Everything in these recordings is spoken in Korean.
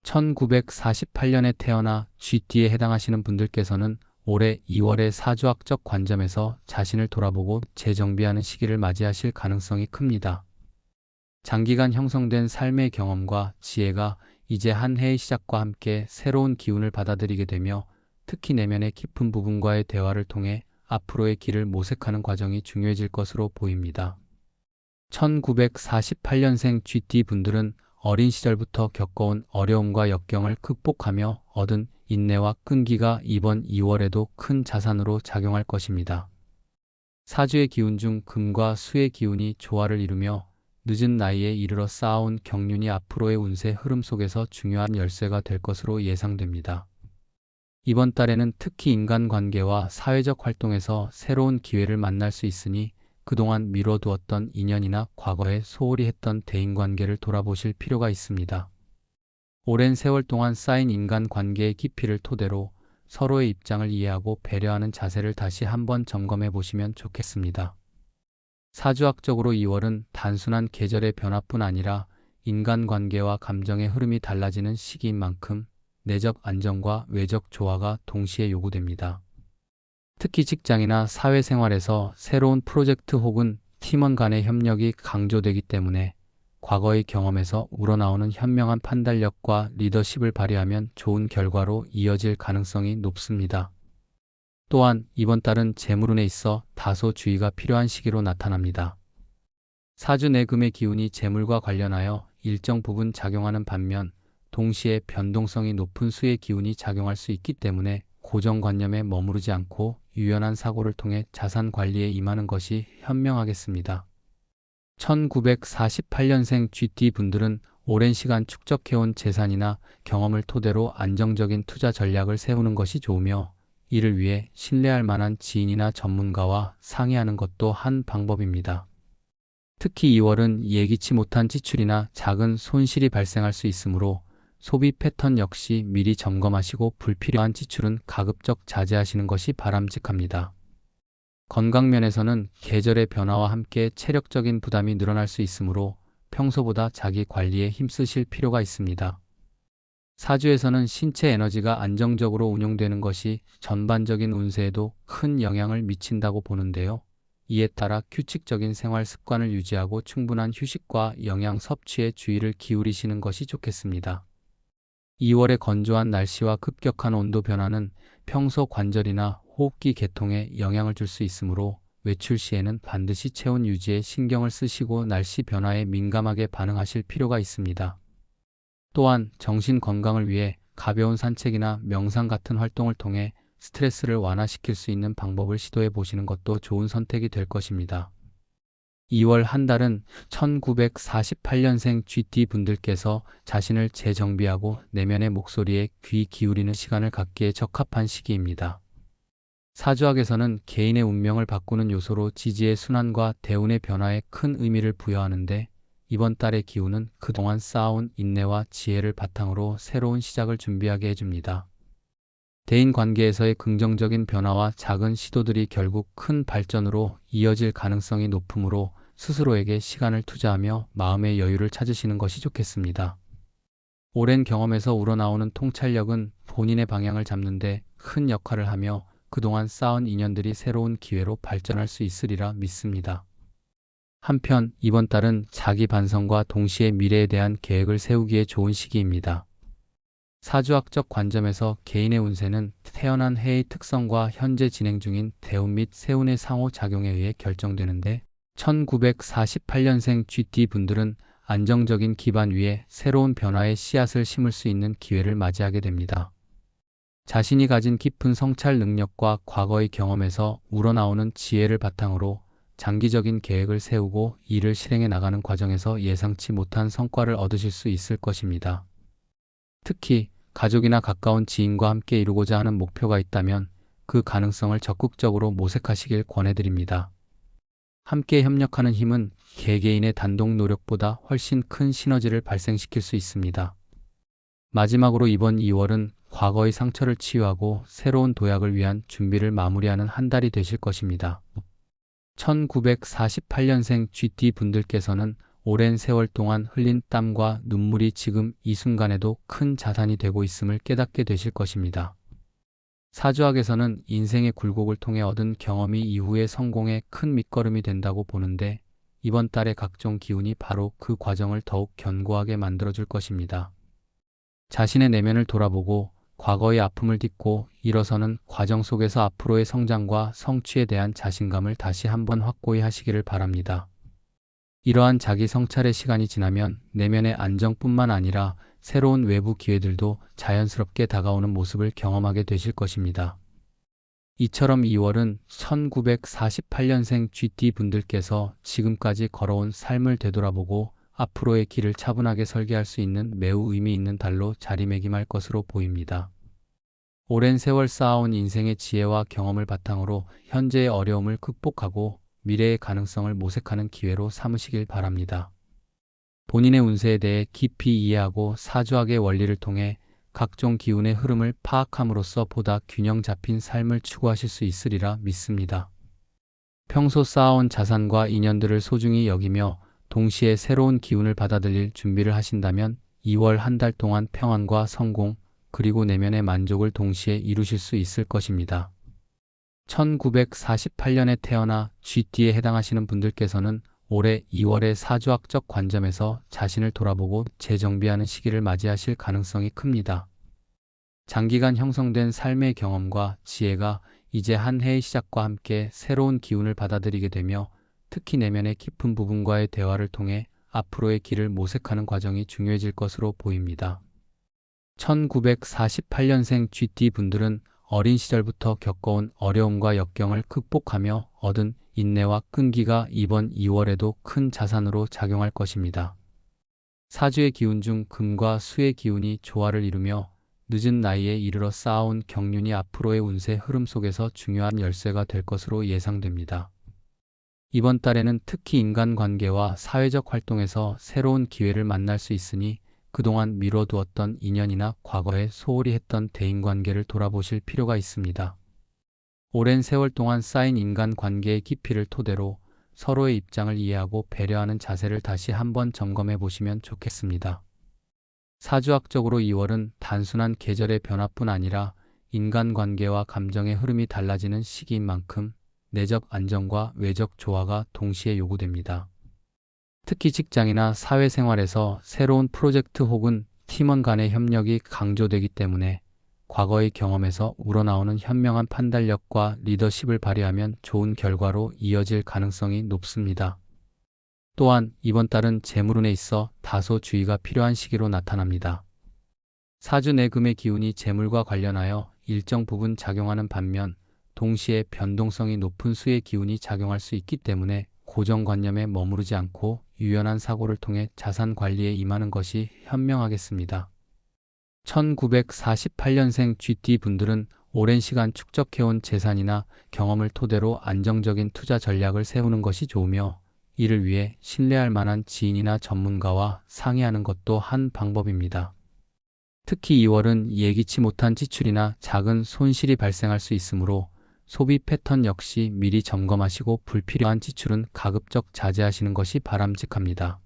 1948년에 태어나 GT에 해당하시는 분들께서는 올해 2월에 사주학적 관점에서 자신을 돌아보고 재정비하는 시기를 맞이하실 가능성이 큽니다. 장기간 형성된 삶의 경험과 지혜가 이제 한 해의 시작과 함께 새로운 기운을 받아들이게 되며 특히 내면의 깊은 부분과의 대화를 통해 앞으로의 길을 모색하는 과정이 중요해질 것으로 보입니다. 1948년생 GT 분들은 어린 시절부터 겪어온 어려움과 역경을 극복하며 얻은 인내와 끈기가 이번 2월에도 큰 자산으로 작용할 것입니다. 사주의 기운 중 금과 수의 기운이 조화를 이루며 늦은 나이에 이르러 쌓아온 경륜이 앞으로의 운세 흐름 속에서 중요한 열쇠가 될 것으로 예상됩니다. 이번 달에는 특히 인간관계와 사회적 활동에서 새로운 기회를 만날 수 있으니 그동안 미뤄두었던 인연이나 과거에 소홀히 했던 대인관계를 돌아보실 필요가 있습니다. 오랜 세월 동안 쌓인 인간관계의 깊이를 토대로 서로의 입장을 이해하고 배려하는 자세를 다시 한번 점검해 보시면 좋겠습니다. 사주학적으로 2월은 단순한 계절의 변화뿐 아니라 인간관계와 감정의 흐름이 달라지는 시기인 만큼 내적 안정과 외적 조화가 동시에 요구됩니다. 특히 직장이나 사회생활에서 새로운 프로젝트 혹은 팀원 간의 협력이 강조되기 때문에 과거의 경험에서 우러나오는 현명한 판단력과 리더십을 발휘하면 좋은 결과로 이어질 가능성이 높습니다. 또한 이번 달은 재물운에 있어 다소 주의가 필요한 시기로 나타납니다. 사주 내금의 기운이 재물과 관련하여 일정 부분 작용하는 반면 동시에 변동성이 높은 수의 기운이 작용할 수 있기 때문에 고정관념에 머무르지 않고 유연한 사고를 통해 자산 관리에 임하는 것이 현명하겠습니다. 1948년생 GT 분들은 오랜 시간 축적해온 재산이나 경험을 토대로 안정적인 투자 전략을 세우는 것이 좋으며 이를 위해 신뢰할 만한 지인이나 전문가와 상의하는 것도 한 방법입니다. 특히 2월은 예기치 못한 지출이나 작은 손실이 발생할 수 있으므로 소비 패턴 역시 미리 점검하시고 불필요한 지출은 가급적 자제하시는 것이 바람직합니다. 건강면에서는 계절의 변화와 함께 체력적인 부담이 늘어날 수 있으므로 평소보다 자기 관리에 힘쓰실 필요가 있습니다. 사주에서는 신체 에너지가 안정적으로 운용되는 것이 전반적인 운세에도 큰 영향을 미친다고 보는데요. 이에 따라 규칙적인 생활 습관을 유지하고 충분한 휴식과 영양 섭취에 주의를 기울이시는 것이 좋겠습니다. 2월의 건조한 날씨와 급격한 온도 변화는 평소 관절이나 호흡기 계통에 영향을 줄 수 있으므로 외출 시에는 반드시 체온 유지에 신경을 쓰시고 날씨 변화에 민감하게 반응하실 필요가 있습니다. 또한 정신 건강을 위해 가벼운 산책이나 명상 같은 활동을 통해 스트레스를 완화시킬 수 있는 방법을 시도해 보시는 것도 좋은 선택이 될 것입니다. 2월 한 달은 1948년생 GT 분들께서 자신을 재정비하고 내면의 목소리에 귀 기울이는 시간을 갖기에 적합한 시기입니다. 사주학에서는 개인의 운명을 바꾸는 요소로 지지의 순환과 대운의 변화에 큰 의미를 부여하는데 이번 달의 기운은 그동안 쌓아온 인내와 지혜를 바탕으로 새로운 시작을 준비하게 해줍니다. 대인관계에서의 긍정적인 변화와 작은 시도들이 결국 큰 발전으로 이어질 가능성이 높으므로 스스로에게 시간을 투자하며 마음의 여유를 찾으시는 것이 좋겠습니다. 오랜 경험에서 우러나오는 통찰력은 본인의 방향을 잡는 데 큰 역할을 하며 그동안 쌓은 인연들이 새로운 기회로 발전할 수 있으리라 믿습니다. 한편 이번 달은 자기 반성과 동시에 미래에 대한 계획을 세우기에 좋은 시기입니다. 사주학적 관점에서 개인의 운세는 태어난 해의 특성과 현재 진행 중인 대운 및 세운의 상호작용에 의해 결정되는데 1948년생 GT 분들은 안정적인 기반 위에 새로운 변화의 씨앗을 심을 수 있는 기회를 맞이하게 됩니다. 자신이 가진 깊은 성찰 능력과 과거의 경험에서 우러나오는 지혜를 바탕으로 장기적인 계획을 세우고 이를 실행해 나가는 과정에서 예상치 못한 성과를 얻으실 수 있을 것입니다. 특히 가족이나 가까운 지인과 함께 이루고자 하는 목표가 있다면 그 가능성을 적극적으로 모색하시길 권해드립니다. 함께 협력하는 힘은 개개인의 단독 노력보다 훨씬 큰 시너지를 발생시킬 수 있습니다. 마지막으로 이번 2월은 과거의 상처를 치유하고 새로운 도약을 위한 준비를 마무리하는 한 달이 되실 것입니다. 1948년생 GT 분들께서는 오랜 세월 동안 흘린 땀과 눈물이 지금 이 순간에도 큰 자산이 되고 있음을 깨닫게 되실 것입니다. 사주학에서는 인생의 굴곡을 통해 얻은 경험이 이후의 성공에 큰 밑거름이 된다고 보는데, 이번 달의 각종 기운이 바로 그 과정을 더욱 견고하게 만들어줄 것입니다. 자신의 내면을 돌아보고 과거의 아픔을 딛고 일어서는 과정 속에서 앞으로의 성장과 성취에 대한 자신감을 다시 한번 확고히 하시기를 바랍니다. 이러한 자기 성찰의 시간이 지나면 내면의 안정뿐만 아니라 새로운 외부 기회들도 자연스럽게 다가오는 모습을 경험하게 되실 것입니다. 이처럼 2월은 1948년생 GT 분들께서 지금까지 걸어온 삶을 되돌아보고 앞으로의 길을 차분하게 설계할 수 있는 매우 의미 있는 달로 자리매김할 것으로 보입니다. 오랜 세월 쌓아온 인생의 지혜와 경험을 바탕으로 현재의 어려움을 극복하고 미래의 가능성을 모색하는 기회로 삼으시길 바랍니다. 본인의 운세에 대해 깊이 이해하고 사주학의 원리를 통해 각종 기운의 흐름을 파악함으로써 보다 균형 잡힌 삶을 추구하실 수 있으리라 믿습니다. 평소 쌓아온 자산과 인연들을 소중히 여기며 동시에 새로운 기운을 받아들일 준비를 하신다면 2월 한 달 동안 평안과 성공, 그리고 내면의 만족을 동시에 이루실 수 있을 것입니다. 1948년에 태어나 GT에 해당하시는 분들께서는 올해 2월의 사주학적 관점에서 자신을 돌아보고 재정비하는 시기를 맞이하실 가능성이 큽니다. 장기간 형성된 삶의 경험과 지혜가 이제 한 해의 시작과 함께 새로운 기운을 받아들이게 되며, 특히 내면의 깊은 부분과의 대화를 통해 앞으로의 길을 모색하는 과정이 중요해질 것으로 보입니다. 1948년생 GT 분들은 어린 시절부터 겪어온 어려움과 역경을 극복하며 얻은 인내와 끈기가 이번 2월에도 큰 자산으로 작용할 것입니다. 사주의 기운 중 금과 수의 기운이 조화를 이루며 늦은 나이에 이르러 쌓아온 경륜이 앞으로의 운세 흐름 속에서 중요한 열쇠가 될 것으로 예상됩니다. 이번 달에는 특히 인간관계와 사회적 활동에서 새로운 기회를 만날 수 있으니 그동안 미뤄두었던 인연이나 과거에 소홀히 했던 대인관계를 돌아보실 필요가 있습니다. 오랜 세월 동안 쌓인 인간관계의 깊이를 토대로 서로의 입장을 이해하고 배려하는 자세를 다시 한번 점검해 보시면 좋겠습니다. 사주학적으로 2월은 단순한 계절의 변화뿐 아니라 인간관계와 감정의 흐름이 달라지는 시기인 만큼 내적 안정과 외적 조화가 동시에 요구됩니다. 특히 직장이나 사회생활에서 새로운 프로젝트 혹은 팀원 간의 협력이 강조되기 때문에 과거의 경험에서 우러나오는 현명한 판단력과 리더십을 발휘하면 좋은 결과로 이어질 가능성이 높습니다. 또한 이번 달은 재물운에 있어 다소 주의가 필요한 시기로 나타납니다. 사주 내금의 기운이 재물과 관련하여 일정 부분 작용하는 반면 동시에 변동성이 높은 수의 기운이 작용할 수 있기 때문에 고정관념에 머무르지 않고 유연한 사고를 통해 자산 관리에 임하는 것이 현명하겠습니다. 1948년생 GT 분들은 오랜 시간 축적해온 재산이나 경험을 토대로 안정적인 투자 전략을 세우는 것이 좋으며, 이를 위해 신뢰할 만한 지인이나 전문가와 상의하는 것도 한 방법입니다. 특히 2월은 예기치 못한 지출이나 작은 손실이 발생할 수 있으므로 소비 패턴 역시 미리 점검하시고 불필요한 지출은 가급적 자제하시는 것이 바람직합니다.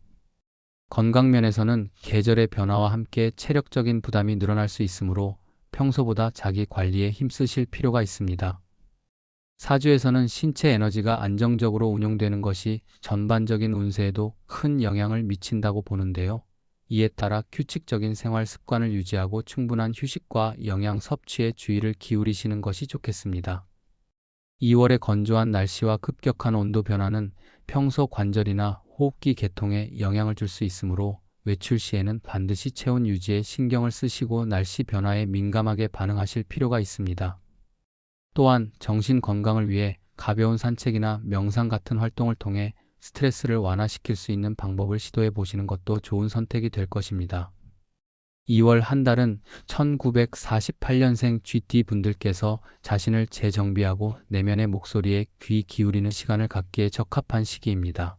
건강면에서는 계절의 변화와 함께 체력적인 부담이 늘어날 수 있으므로 평소보다 자기 관리에 힘쓰실 필요가 있습니다. 사주에서는 신체 에너지가 안정적으로 운용되는 것이 전반적인 운세에도 큰 영향을 미친다고 보는데요. 이에 따라 규칙적인 생활 습관을 유지하고 충분한 휴식과 영양 섭취에 주의를 기울이시는 것이 좋겠습니다. 2월의 건조한 날씨와 급격한 온도 변화는 평소 관절이나 호흡기 계통에 영향을 줄 수 있으므로 외출 시에는 반드시 체온 유지에 신경을 쓰시고 날씨 변화에 민감하게 반응하실 필요가 있습니다. 또한 정신 건강을 위해 가벼운 산책이나 명상 같은 활동을 통해 스트레스를 완화시킬 수 있는 방법을 시도해 보시는 것도 좋은 선택이 될 것입니다. 2월 한 달은 1948년생 GT 분들께서 자신을 재정비하고 내면의 목소리에 귀 기울이는 시간을 갖기에 적합한 시기입니다.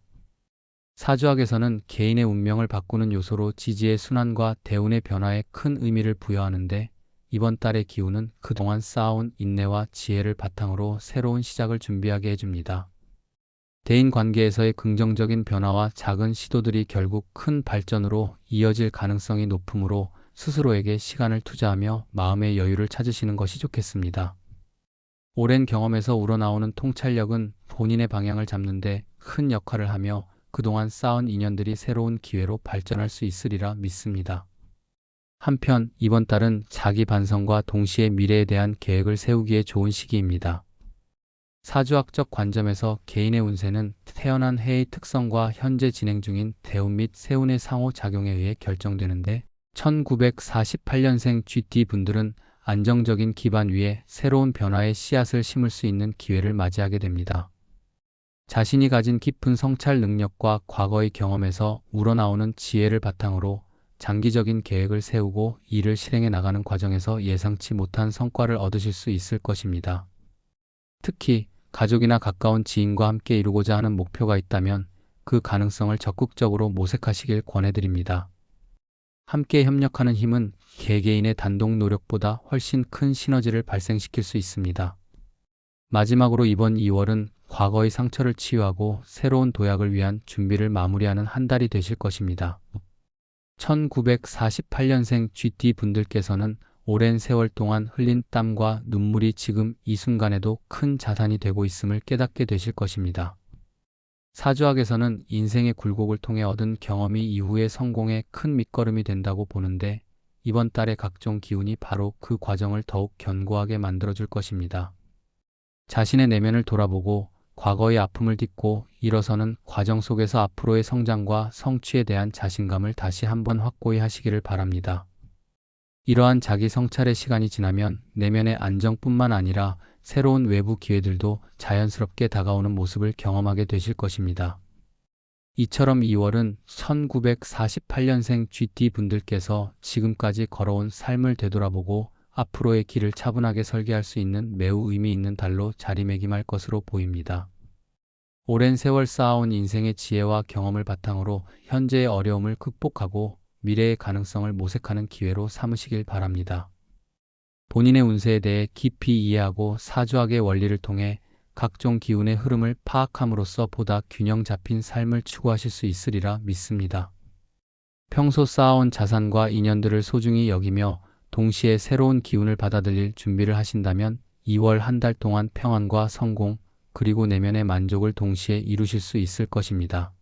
사주학에서는 개인의 운명을 바꾸는 요소로 지지의 순환과 대운의 변화에 큰 의미를 부여하는데, 이번 달의 기운은 그동안 쌓아온 인내와 지혜를 바탕으로 새로운 시작을 준비하게 해줍니다. 대인 관계에서의 긍정적인 변화와 작은 시도들이 결국 큰 발전으로 이어질 가능성이 높으므로 스스로에게 시간을 투자하며 마음의 여유를 찾으시는 것이 좋겠습니다. 오랜 경험에서 우러나오는 통찰력은 본인의 방향을 잡는데 큰 역할을 하며 그동안 쌓은 인연들이 새로운 기회로 발전할 수 있으리라 믿습니다. 한편 이번 달은 자기 반성과 동시에 미래에 대한 계획을 세우기에 좋은 시기입니다. 사주학적 관점에서 개인의 운세는 태어난 해의 특성과 현재 진행 중인 대운 및 세운의 상호작용에 의해 결정되는데 1948년생 GT 분들은 안정적인 기반 위에 새로운 변화의 씨앗을 심을 수 있는 기회를 맞이하게 됩니다. 자신이 가진 깊은 성찰 능력과 과거의 경험에서 우러나오는 지혜를 바탕으로 장기적인 계획을 세우고 이를 실행해 나가는 과정에서 예상치 못한 성과를 얻으실 수 있을 것입니다. 특히 가족이나 가까운 지인과 함께 이루고자 하는 목표가 있다면 그 가능성을 적극적으로 모색하시길 권해드립니다. 함께 협력하는 힘은 개개인의 단독 노력보다 훨씬 큰 시너지를 발생시킬 수 있습니다. 마지막으로 이번 2월은 과거의 상처를 치유하고 새로운 도약을 위한 준비를 마무리하는 한 달이 되실 것입니다. 1948년생 GT 분들께서는 오랜 세월 동안 흘린 땀과 눈물이 지금 이 순간에도 큰 자산이 되고 있음을 깨닫게 되실 것입니다. 사주학에서는 인생의 굴곡을 통해 얻은 경험이 이후의 성공에 큰 밑거름이 된다고 보는데 이번 달의 각종 기운이 바로 그 과정을 더욱 견고하게 만들어줄 것입니다. 자신의 내면을 돌아보고 과거의 아픔을 딛고 일어서는 과정 속에서 앞으로의 성장과 성취에 대한 자신감을 다시 한번 확고히 하시기를 바랍니다. 이러한 자기 성찰의 시간이 지나면 내면의 안정뿐만 아니라 새로운 외부 기회들도 자연스럽게 다가오는 모습을 경험하게 되실 것입니다. 이처럼 2월은 1948년생 GT 분들께서 지금까지 걸어온 삶을 되돌아보고 앞으로의 길을 차분하게 설계할 수 있는 매우 의미 있는 달로 자리매김할 것으로 보입니다. 오랜 세월 쌓아온 인생의 지혜와 경험을 바탕으로 현재의 어려움을 극복하고 미래의 가능성을 모색하는 기회로 삼으시길 바랍니다. 본인의 운세에 대해 깊이 이해하고 사주학의 원리를 통해 각종 기운의 흐름을 파악함으로써 보다 균형 잡힌 삶을 추구하실 수 있으리라 믿습니다. 평소 쌓아온 자산과 인연들을 소중히 여기며 동시에 새로운 기운을 받아들일 준비를 하신다면 2월 한 달 동안 평안과 성공, 그리고 내면의 만족을 동시에 이루실 수 있을 것입니다.